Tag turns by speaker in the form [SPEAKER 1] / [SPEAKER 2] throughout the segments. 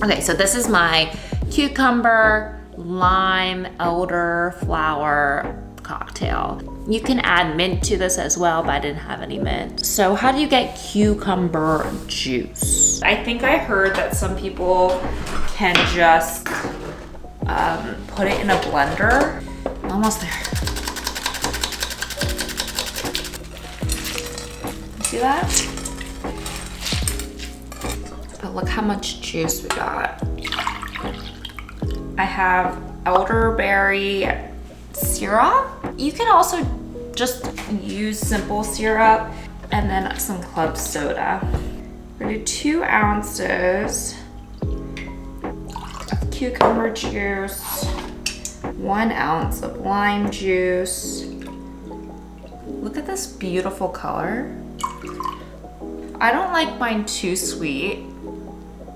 [SPEAKER 1] Okay, so this is my cucumber, lime, elderflower cocktail. You can add mint to this as well, but I didn't have any mint. So how do you get cucumber juice? I think I heard that some people can just put it in a blender. Almost there. See that? But look how much juice we got. I have elderberry syrup. You can also just use simple syrup and then some club soda. We're gonna do 2 ounces of cucumber juice, 1 ounce of lime juice. Look at this beautiful color. I don't like mine too sweet.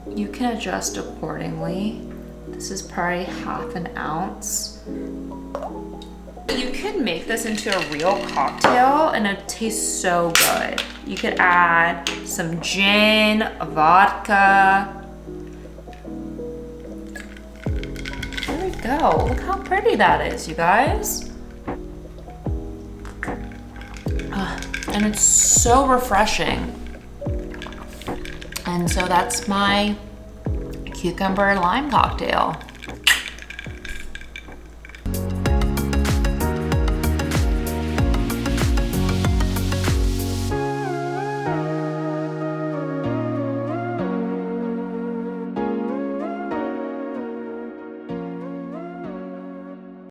[SPEAKER 1] You can adjust accordingly. This is probably 1/2 ounce. You could make this into a real cocktail and it tastes so good. You could add some gin, vodka. There we go. Look how pretty that is, you guys. And it's so refreshing. And so that's my cucumber lime cocktail.